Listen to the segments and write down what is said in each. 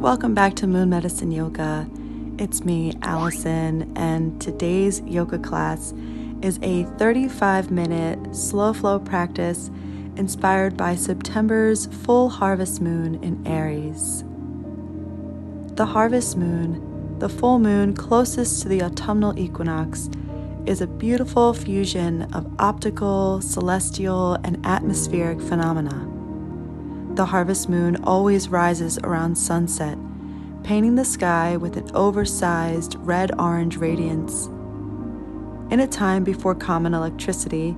welcome back to Moon Medicine Yoga. It's me, Allison, and today's yoga class is a 35-minute slow flow practice inspired by September's full harvest moon in Aries. The harvest moon, the full moon closest to the autumnal equinox, is a beautiful fusion of optical, celestial, and atmospheric phenomena. The harvest moon always rises around sunset, painting the sky with an oversized red-orange radiance. In a time before common electricity,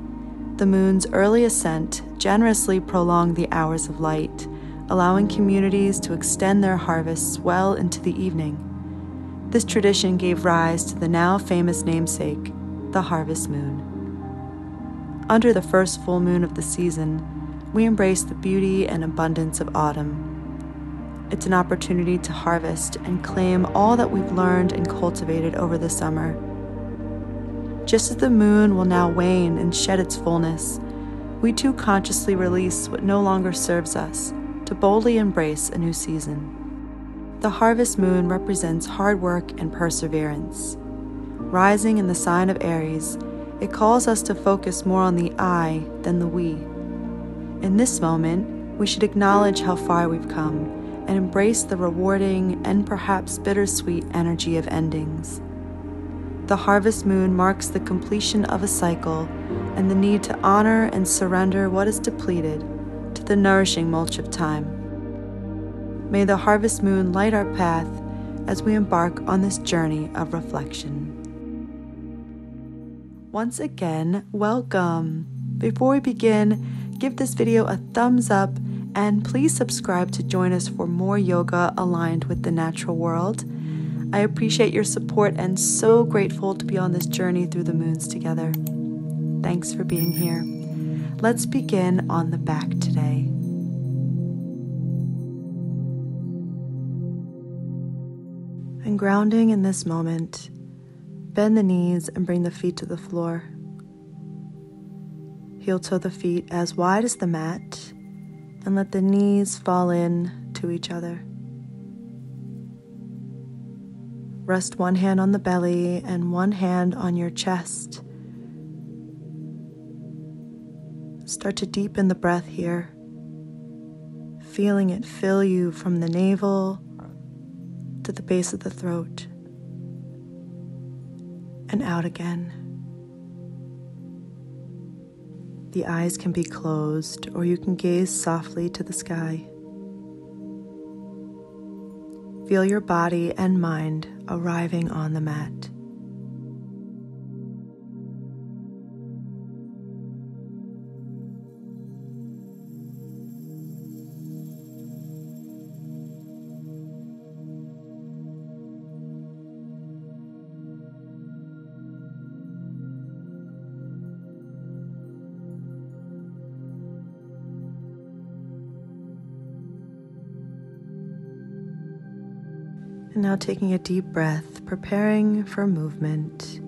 the moon's early ascent generously prolonged the hours of light, allowing communities to extend their harvests well into the evening. This tradition gave rise to the now famous namesake, the harvest moon. Under the first full moon of the season, we embrace the beauty and abundance of autumn. It's an opportunity to harvest and claim all that we've learned and cultivated over the summer. Just as the moon will now wane and shed its fullness, we too consciously release what no longer serves us to boldly embrace a new season. The harvest moon represents hard work and perseverance. Rising in the sign of Aries, it calls us to focus more on the I than the we. In this moment, we should acknowledge how far we've come and embrace the rewarding and perhaps bittersweet energy of endings. The harvest moon marks the completion of a cycle and the need to honor and surrender what is depleted to the nourishing mulch of time. May the harvest moon light our path as we embark on this journey of reflection. Once again, welcome. Before we begin, give this video a thumbs up and please subscribe to join us for more yoga aligned with the natural world. I appreciate your support and so grateful to be on this journey through the moons together. Thanks for being here. Let's begin on the back today. And grounding in this moment, bend the knees and bring the feet to the floor. Heel-toe the feet as wide as the mat and let the knees fall in to each other. Rest one hand on the belly and one hand on your chest. Start to deepen the breath here, feeling it fill you from the navel to the base of the throat and out again. The eyes can be closed, or you can gaze softly to the sky. Feel your body and mind arriving on the mat. And now taking a deep breath, preparing for movement.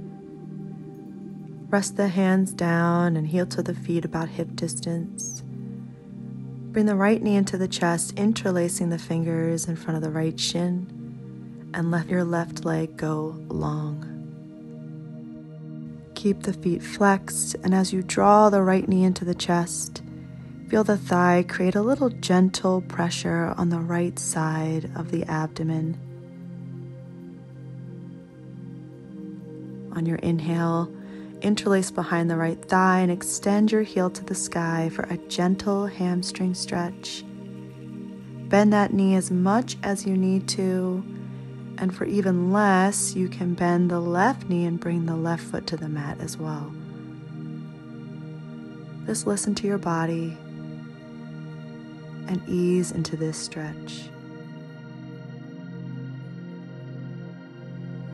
Rest the hands down and heel to the feet about hip distance. Bring the right knee into the chest, interlacing the fingers in front of the right shin, and let your left leg go long. Keep the feet flexed, and as you draw the right knee into the chest, feel the thigh create a little gentle pressure on the right side of the abdomen. On your inhale, interlace behind the right thigh and extend your heel to the sky for a gentle hamstring stretch. Bend that knee as much as you need to, and for even less, you can bend the left knee and bring the left foot to the mat as well. Just listen to your body and ease into this stretch.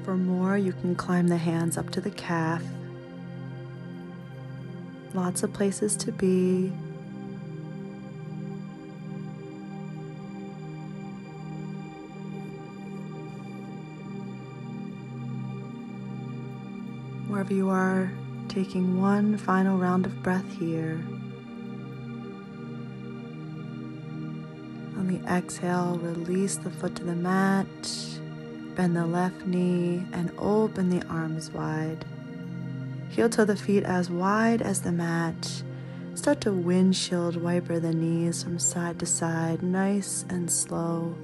For more, you can climb the hands up to the calf. Lots of places to be. Wherever you are, taking one final round of breath here. On the exhale, release the foot to the mat, bend the left knee, and open the arms wide. Heel toe the feet as wide as the mat. Start to windshield wiper the knees from side to side, nice and slow.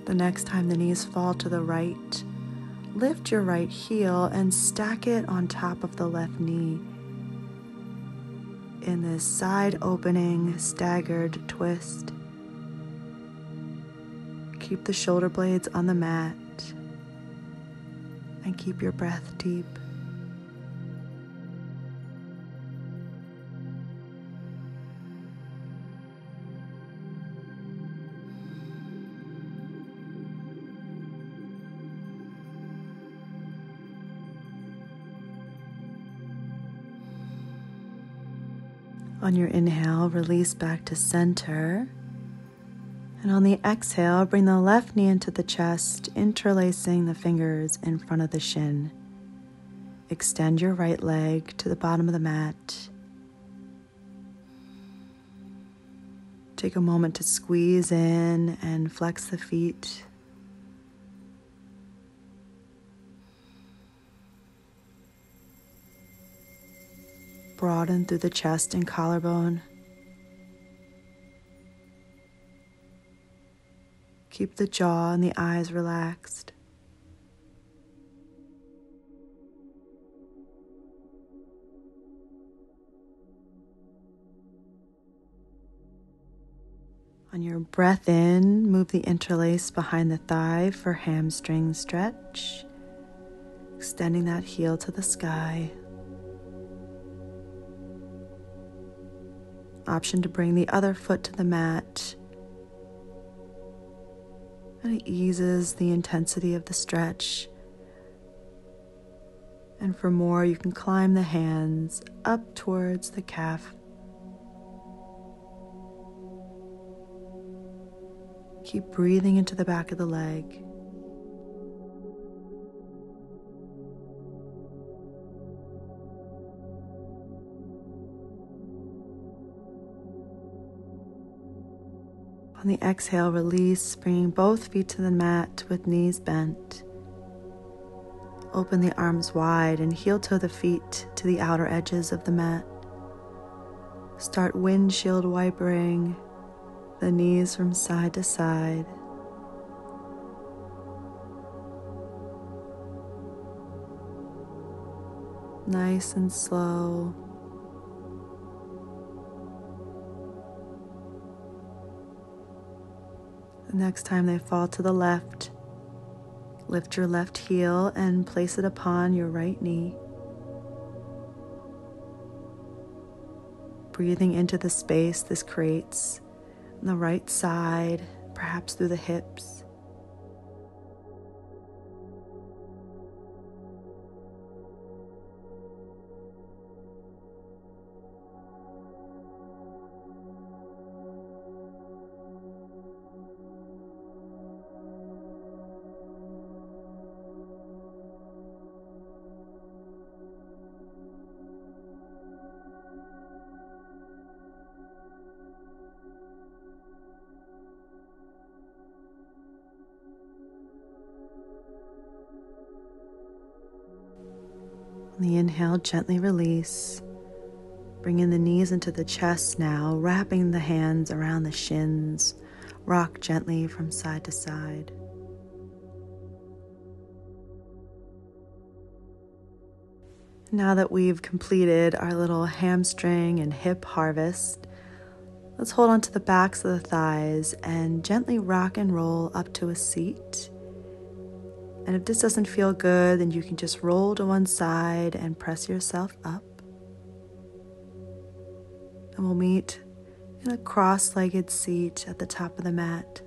The next time the knees fall to the right, lift your right heel and stack it on top of the left knee in this side opening staggered twist. Keep the shoulder blades on the mat and keep your breath deep. On your inhale, release back to center. And on the exhale, bring the left knee into the chest, interlacing the fingers in front of the shin. Extend your right leg to the bottom of the mat. Take a moment to squeeze in and flex the feet. Broaden through the chest and collarbone. Keep the jaw and the eyes relaxed. On your breath in, move the interlace behind the thigh for hamstring stretch, extending that heel to the sky. Option to bring the other foot to the mat, and it eases the intensity of the stretch. And for more, you can climb the hands up towards the calf. Keep breathing into the back of the leg. On the exhale, release, bringing both feet to the mat with knees bent. Open the arms wide and heel toe the feet to the outer edges of the mat. Start windshield wipering the knees from side to side. Nice and slow. The next time they fall to the left, lift your left heel and place it upon your right knee. Breathing into the space this creates on the right side, perhaps through the hips. On the inhale, gently release. Bringing the knees into the chest now, wrapping the hands around the shins. Rock gently from side to side. Now that we've completed our little hamstring and hip harvest, let's hold on to the backs of the thighs and gently rock and roll up to a seat. And if this doesn't feel good, then you can just roll to one side and press yourself up. And we'll meet in a cross-legged seat at the top of the mat.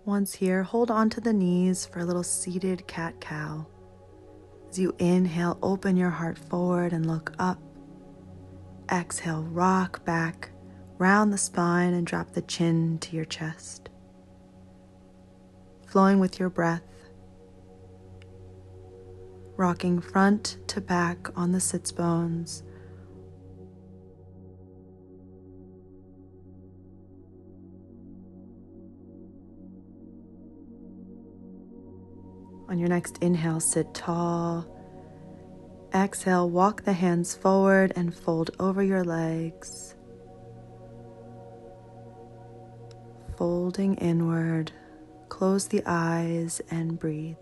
Once here, hold on to the knees for a little seated cat-cow. As you inhale, open your heart forward and look up. Exhale, rock back. Round the spine and drop the chin to your chest. Flowing with your breath, rocking front to back on the sits bones. On your next inhale, sit tall. Exhale, walk the hands forward and fold over your legs. Folding inward, close the eyes and breathe.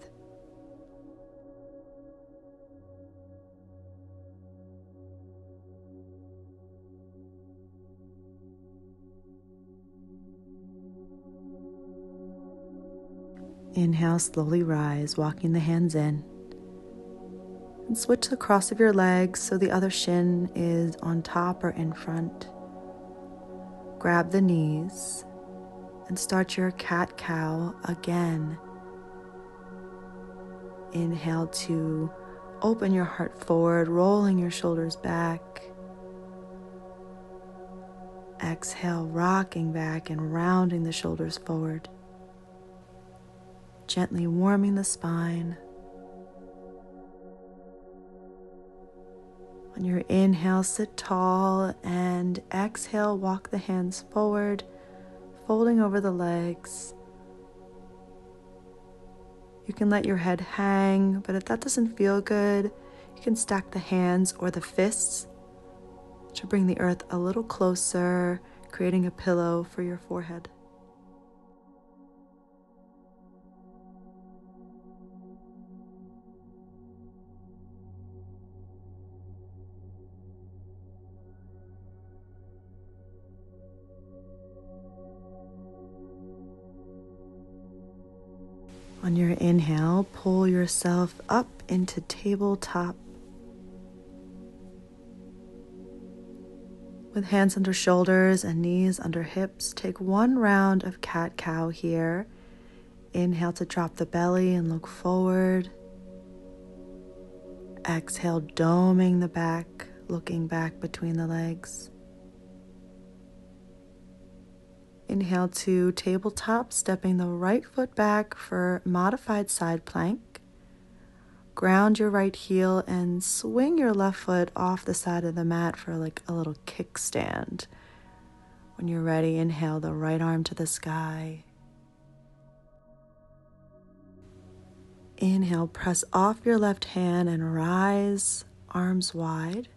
Inhale, slowly rise, walking the hands in. And switch the cross of your legs so the other shin is on top or in front. Grab the knees and start your cat-cow again. Inhale to open your heart forward, rolling your shoulders back. Exhale, rocking back and rounding the shoulders forward. Gently warming the spine. On your inhale, sit tall, and exhale, walk the hands forward, folding over the legs. You can let your head hang, but if that doesn't feel good, you can stack the hands or the fists to bring the earth a little closer, creating a pillow for your forehead. On your inhale, pull yourself up into tabletop. With hands under shoulders and knees under hips, take one round of cat-cow here. Inhale to drop the belly and look forward. Exhale, doming the back, looking back between the legs. Inhale to tabletop, stepping the right foot back for modified side plank. Ground your right heel and swing your left foot off the side of the mat for like a little kickstand. When you're ready, inhale the right arm to the sky. Inhale, press off your left hand and rise, arms wide.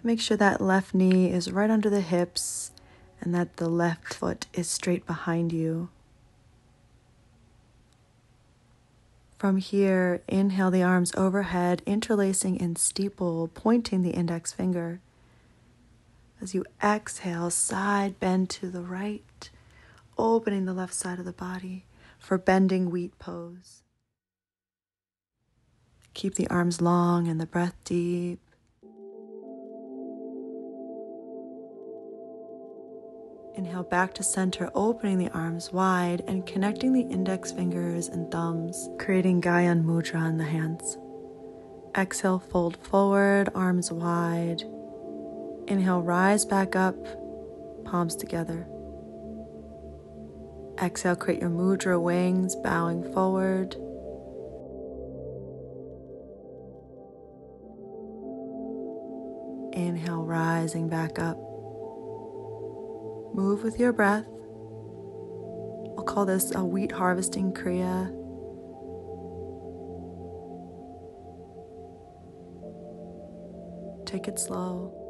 Make sure that left knee is right under the hips and that the left foot is straight behind you. From here, inhale the arms overhead, interlacing in steeple, pointing the index finger. As you exhale, side bend to the right, opening the left side of the body for bending wheat pose. Keep the arms long and the breath deep. Inhale back to center, opening the arms wide and connecting the index fingers and thumbs, creating Gyan Mudra in the hands. Exhale, fold forward, arms wide. Inhale, rise back up, palms together. Exhale, create your mudra wings, bowing forward. Inhale, rising back up. Move with your breath. I'll call this a wheat harvesting kriya. Take it slow.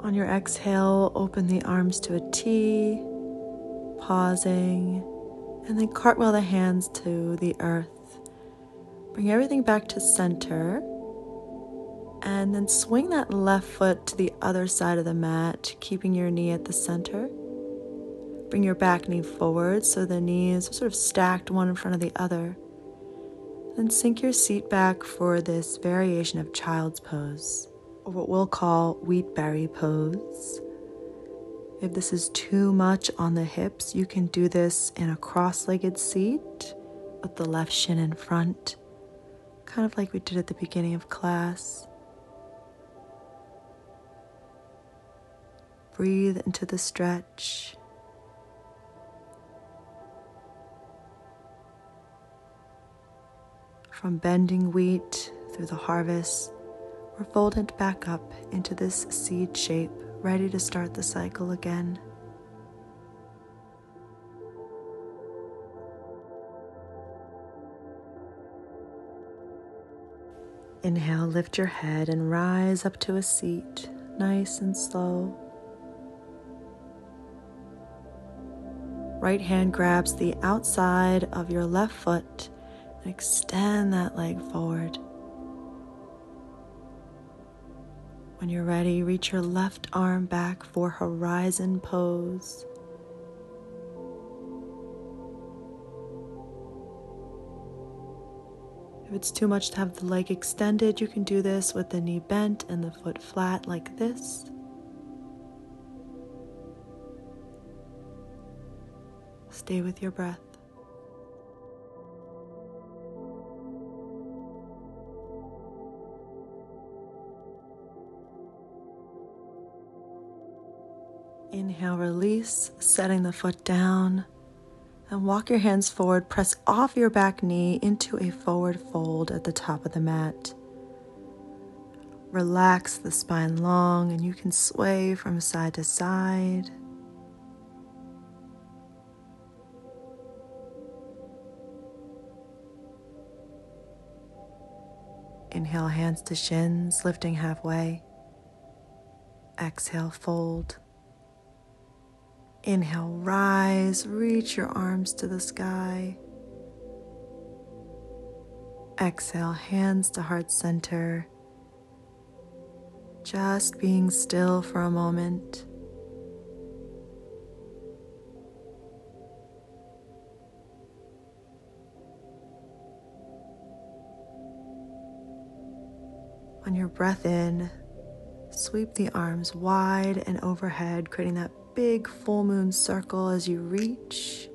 On your exhale, open the arms to a T, pausing, and then cartwheel the hands to the earth. Bring everything back to center, and then swing that left foot to the other side of the mat, keeping your knee at the center. Bring your back knee forward so the knees are sort of stacked one in front of the other. Then sink your seat back for this variation of child's pose, or what we'll call wheatberry pose. If this is too much on the hips, you can do this in a cross-legged seat with the left shin in front, kind of like we did at the beginning of class. Breathe into the stretch. From bending wheat through the harvest, we're folded back up into this seed shape, ready to start the cycle again. Inhale, lift your head and rise up to a seat, nice and slow. Right hand grabs the outside of your left foot and extend that leg forward. When you're ready, reach your left arm back for horizon pose. If it's too much to have the leg extended, you can do this with the knee bent and the foot flat like this. Stay with your breath. Inhale, release, setting the foot down. And walk your hands forward, press off your back knee into a forward fold at the top of the mat. Relax the spine long and you can sway from side to side. Inhale, hands to shins, lifting halfway. Exhale, fold. Inhale, rise, reach your arms to the sky. Exhale, hands to heart center. Just being still for a moment. On your breath in, sweep the arms wide and overhead, creating that big full moon circle as you reach.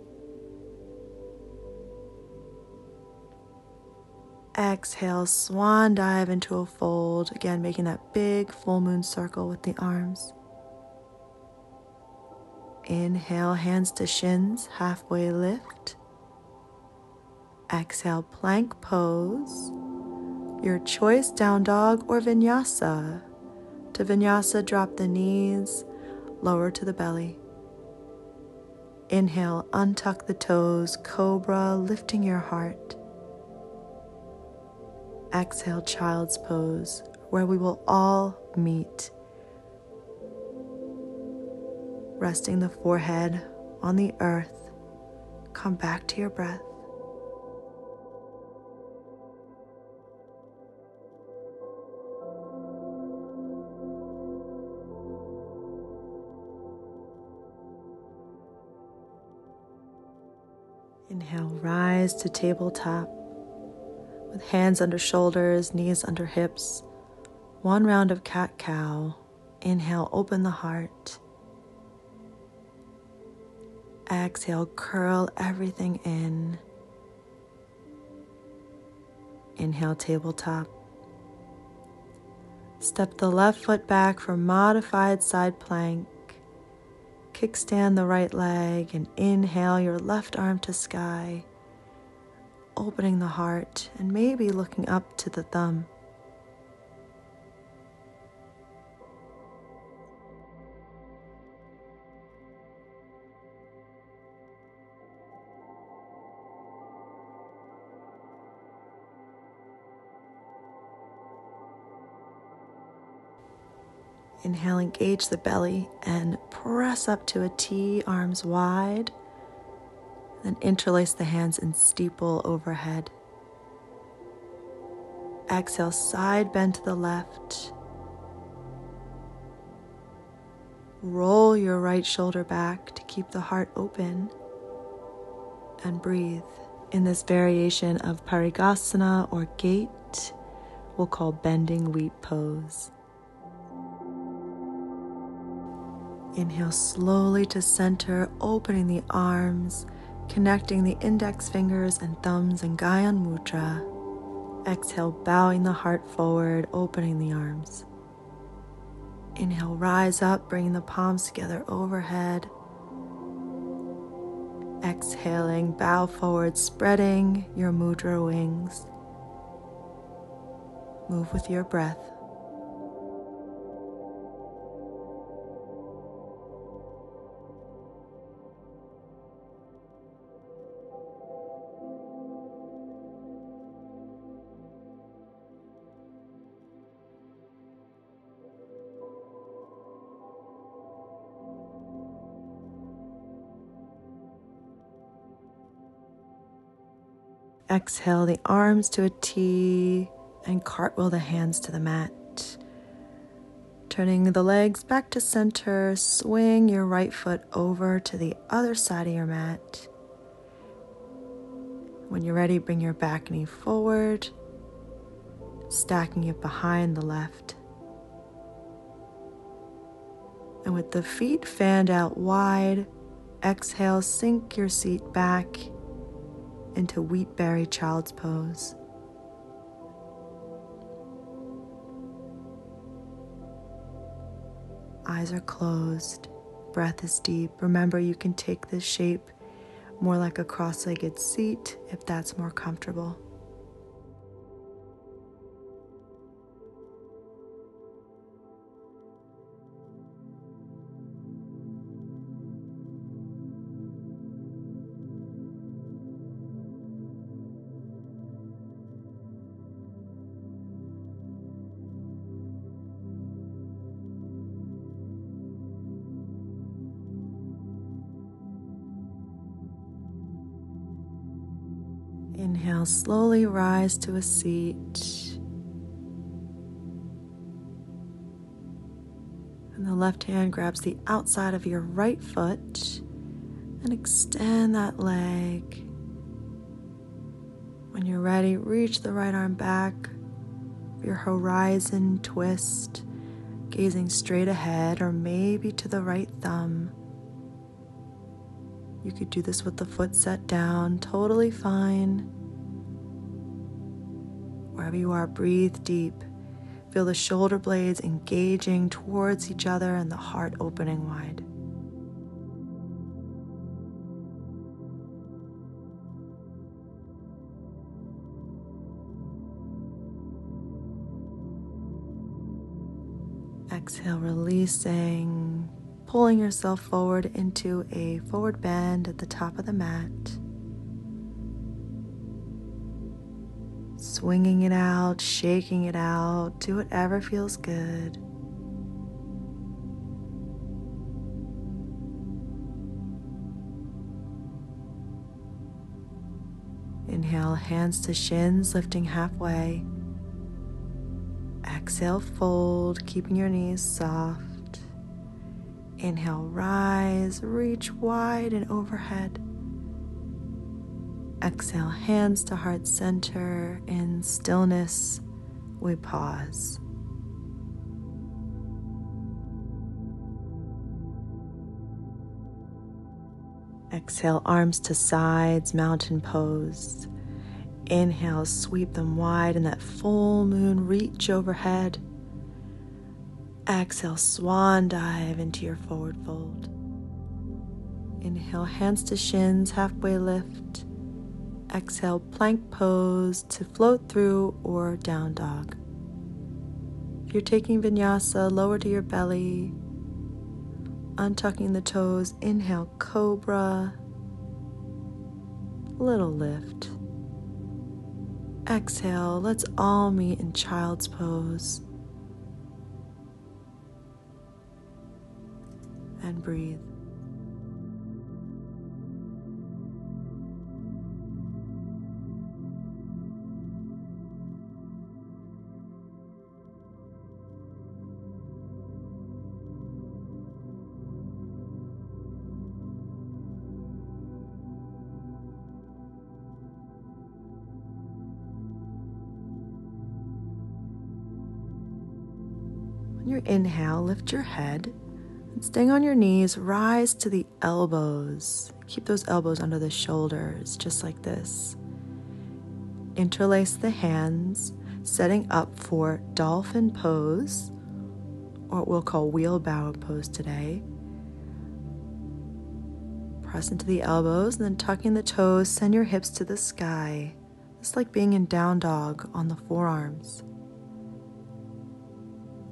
Exhale, swan dive into a fold, again making that big full moon circle with the arms. Inhale, hands to shins, halfway lift. Exhale, plank pose. Your choice, down dog or vinyasa. To vinyasa, drop the knees, lower to the belly. Inhale, untuck the toes, cobra, lifting your heart. Exhale, child's pose, where we will all meet. Resting the forehead on the earth, come back to your breath. Inhale, rise to tabletop with hands under shoulders, knees under hips. One round of cat-cow. Inhale, open the heart. Exhale, curl everything in. Inhale, tabletop. Step the left foot back for modified side plank. Kickstand the right leg and inhale your left arm to sky, opening the heart and maybe looking up to the thumb. Inhale, engage the belly and press up to a T, arms wide. Then interlace the hands and steeple overhead. Exhale, side bend to the left. Roll your right shoulder back to keep the heart open. And breathe. In this variation of parigasana or gait, we'll call bending wheat pose. Inhale slowly to center, opening the arms, connecting the index fingers and thumbs in Gyan Mudra. Exhale, bowing the heart forward, opening the arms. Inhale, rise up, bringing the palms together overhead. Exhaling, bow forward, spreading your mudra wings. Move with your breath. Exhale the arms to a T and cartwheel the hands to the mat. Turning the legs back to center, swing your right foot over to the other side of your mat. When you're ready, bring your back knee forward, stacking it behind the left. And with the feet fanned out wide, exhale, sink your seat back into wheatberry child's pose. Eyes are closed, breath is deep. Remember, you can take this shape more like a cross-legged seat if that's more comfortable. Inhale, slowly rise to a seat. And the left hand grabs the outside of your right foot and extend that leg. When you're ready, reach the right arm back for your horizon twist, gazing straight ahead or maybe to the right thumb. You could do this with the foot set down, totally fine. Wherever you are, breathe deep. Feel the shoulder blades engaging towards each other and the heart opening wide. Exhale, releasing, pulling yourself forward into a forward bend at the top of the mat. Swinging it out, shaking it out, do whatever feels good. Inhale, hands to shins, lifting halfway. Exhale, fold, keeping your knees soft. Inhale, rise, reach wide and overhead. Exhale, hands to heart center. In stillness, we pause. Exhale, arms to sides, mountain pose. Inhale, sweep them wide in that full moon reach overhead. Exhale, swan dive into your forward fold. Inhale, hands to shins, halfway lift. Exhale, plank pose to float through or down dog. If you're taking vinyasa, lower to your belly, untucking the toes. Inhale, cobra, little lift. Exhale, let's all meet in child's pose. And breathe. On your inhale, lift your head And staying on your knees, rise to the elbows. Keep those elbows under the shoulders, just like this. Interlace the hands, setting up for dolphin pose, or what we'll call wheelbarrow pose today. Press into the elbows and then tucking the toes, send your hips to the sky. It's like being in down dog on the forearms.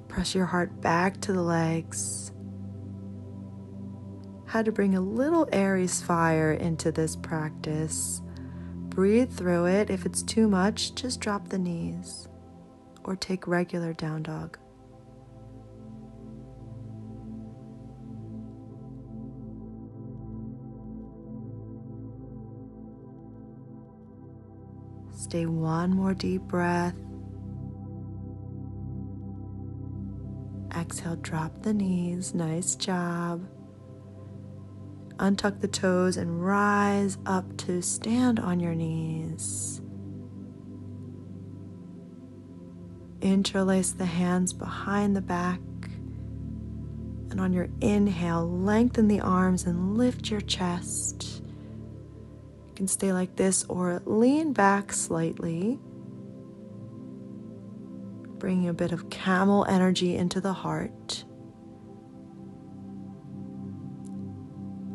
Press your heart back to the legs. Had to bring a little Aries fire into this practice. Breathe through it. If it's too much, just drop the knees or take regular down dog. Stay one more deep breath. Exhale, drop the knees. Nice job. Untuck the toes and rise up to stand on your knees. Interlace the hands behind the back. And on your inhale, lengthen the arms and lift your chest. You can stay like this or lean back slightly. Bringing a bit of camel energy into the heart.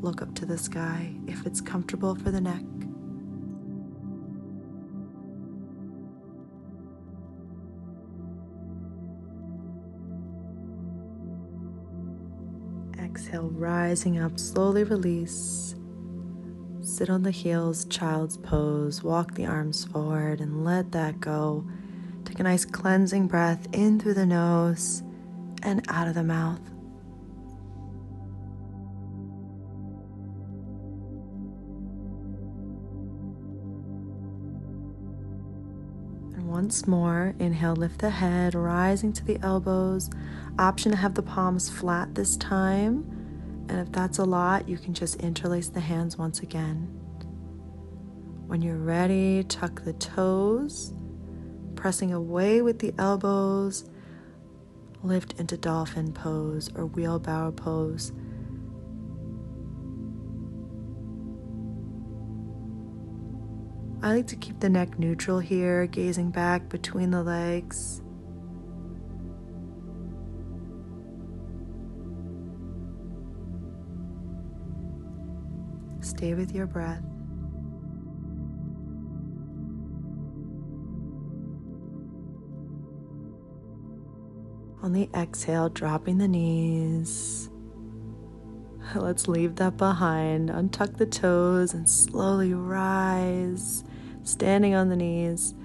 Look up to the sky if it's comfortable for the neck. Exhale, rising up, slowly release. Sit on the heels, child's pose. Walk the arms forward and let that go. Take a nice cleansing breath in through the nose and out of the mouth. And once more, inhale, lift the head, rising to the elbows. Option to have the palms flat this time. And if that's a lot, you can just interlace the hands once again. When you're ready, tuck the toes. Pressing away with the elbows, lift into dolphin pose or wheelbarrow pose. I like to keep the neck neutral here, gazing back between the legs. Stay with your breath. On the exhale, dropping the knees. Let's leave that behind. Untuck the toes and slowly rise, standing on the knees.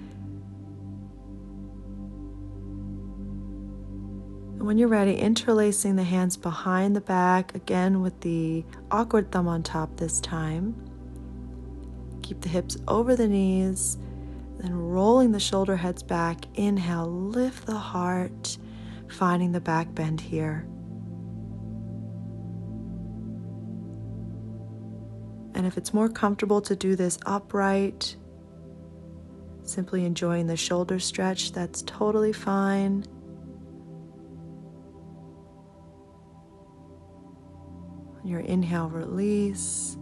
And when you're ready, interlacing the hands behind the back, again with the awkward thumb on top this time. Keep the hips over the knees, then rolling the shoulder heads back. Inhale, lift the heart. Finding the back bend here. And if it's more comfortable to do this upright, simply enjoying the shoulder stretch, that's totally fine. On your inhale, release.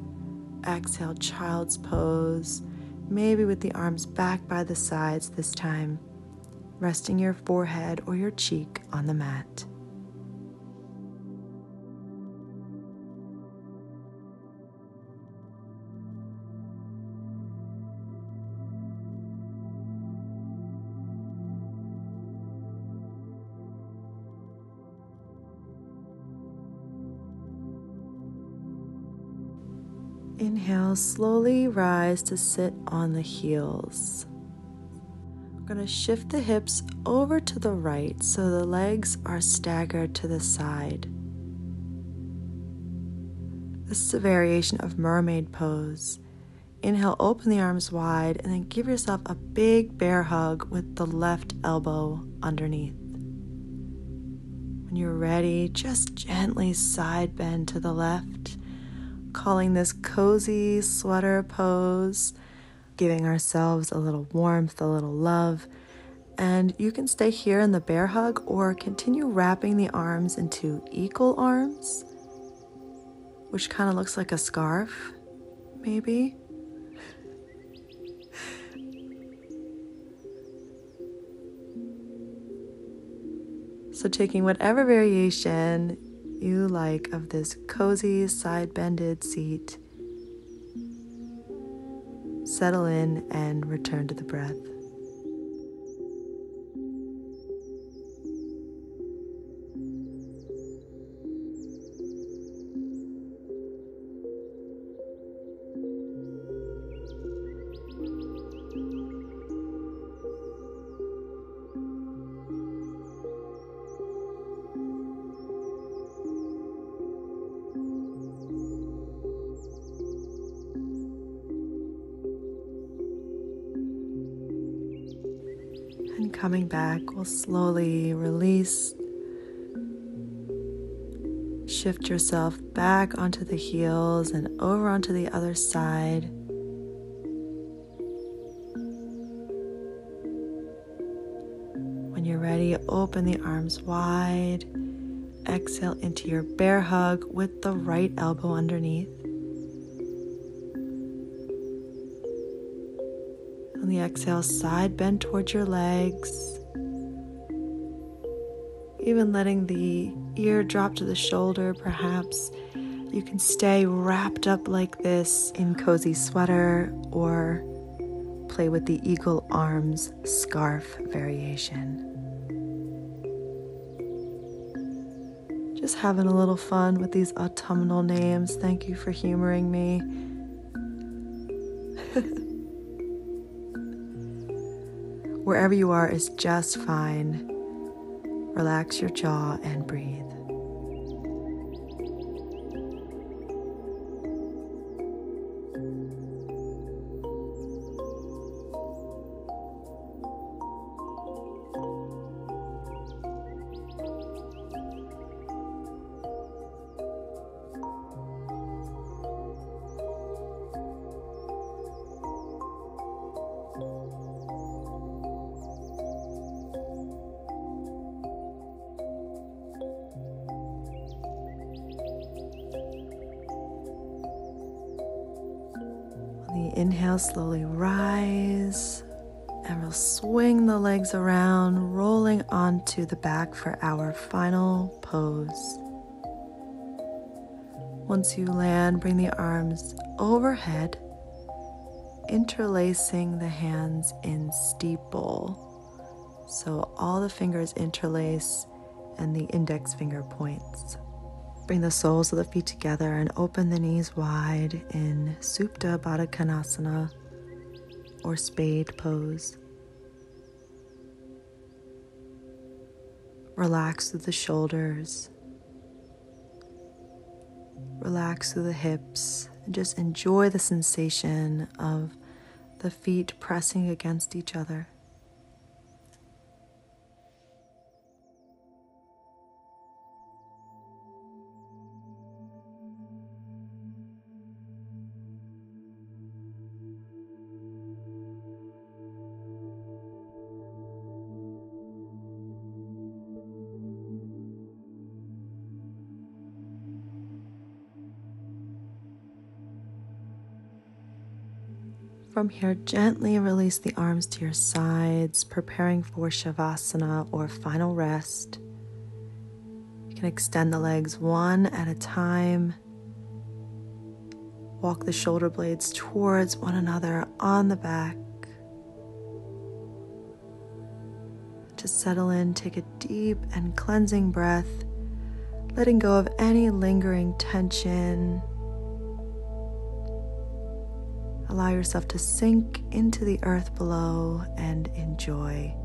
Exhale, child's pose. Maybe with the arms back by the sides this time. Resting your forehead or your cheek on the mat. Inhale, slowly rise to sit on the heels. We're going to shift the hips over to the right so the legs are staggered to the side. This is a variation of mermaid pose. Inhale, open the arms wide, and then give yourself a big bear hug with the left elbow underneath. When you're ready, just gently side bend to the left, calling this cozy sweater pose, giving ourselves a little warmth, a little love. And you can stay here in the bear hug or continue wrapping the arms into equal arms which kind of looks like a scarf, maybe. So taking whatever variation you like of this cozy side-bended seat, settle in and return to the breath. And coming back, we'll slowly release. Shift yourself back onto the heels and over onto the other side. When you're ready, open the arms wide. Exhale into your bear hug with the right elbow underneath. On the exhale, side bend towards your legs. Even letting the ear drop to the shoulder, perhaps you can stay wrapped up like this in cozy sweater or play with the eagle arms scarf variation. Just having a little fun with these autumnal names. Thank you for humoring me. Wherever you are is just fine. Relax your jaw and breathe. Inhale, slowly rise, and we'll swing the legs around, rolling onto the back for our final pose. Once you land, bring the arms overhead, interlacing the hands in steeple. So all the fingers interlace and the index finger points. Bring the soles of the feet together and open the knees wide in Supta Baddha Konasana or spade pose. Relax through the shoulders. Relax through the hips and just enjoy the sensation of the feet pressing against each other. From here, gently release the arms to your sides, preparing for Shavasana or final rest. You can extend the legs one at a time. Walk the shoulder blades towards one another on the back. To settle in, take a deep and cleansing breath, letting go of any lingering tension. Allow yourself to sink into the earth below and enjoy.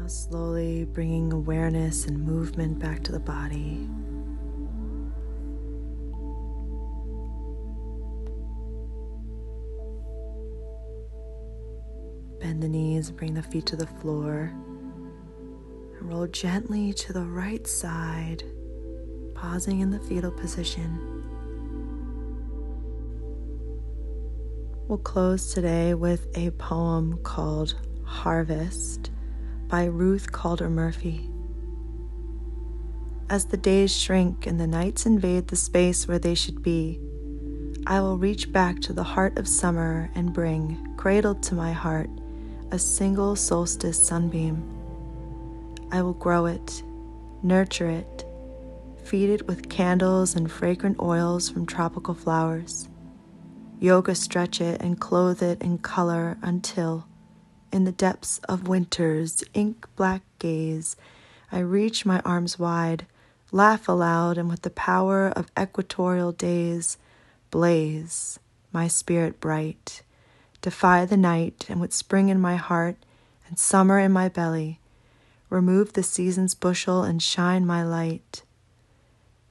Now slowly bringing awareness and movement back to the body. Bend the knees, bring the feet to the floor, and roll gently to the right side, pausing in the fetal position. We'll close today with a poem called Harvest by Ruth Calder Murphy. As the days shrink and the nights invade the space where they should be, I will reach back to the heart of summer and bring, cradled to my heart, a single solstice sunbeam. I will grow it, nurture it, feed it with candles and fragrant oils from tropical flowers. Yoga stretch it and clothe it in color until, in the depths of winter's ink-black gaze, I reach my arms wide, laugh aloud, and with the power of equatorial days, blaze, my spirit bright, defy the night, and with spring in my heart and summer in my belly, remove the season's bushel and shine my light.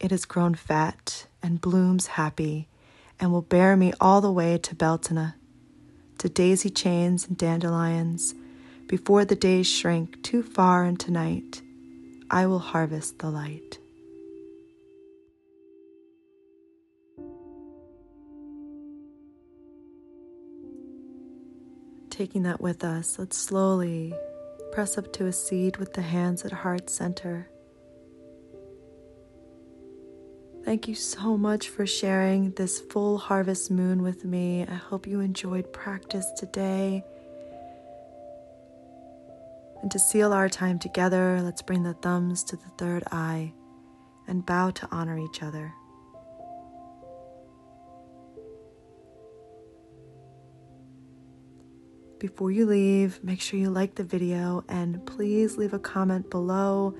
It has grown fat and blooms happy, and will bear me all the way to Beltane, to daisy chains and dandelions. Before the days shrink too far into night, I will harvest the light. Taking that with us, let's slowly press up to a seed with the hands at heart center. Thank you so much for sharing this full harvest moon with me. I hope you enjoyed practice today. And to seal our time together, let's bring the thumbs to the third eye and bow to honor each other. Before you leave, make sure you like the video and please leave a comment below,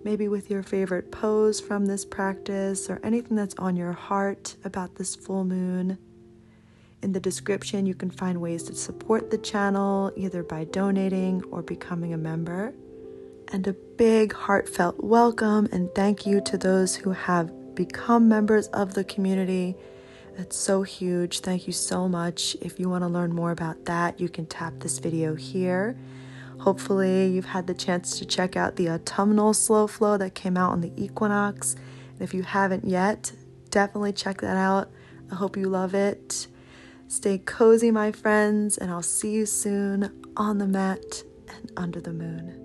maybe with your favorite pose from this practice or anything that's on your heart about this full moon. In the description, you can find ways to support the channel, either by donating or becoming a member. And a big heartfelt welcome and thank you to those who have become members of the community. It's so huge. Thank you so much. If you want to learn more about that, you can tap this video here. Hopefully you've had the chance to check out the autumnal slow flow that came out on the equinox. And if you haven't yet, definitely check that out. I hope you love it. Stay cozy, my friends, and I'll see you soon on the mat and under the moon.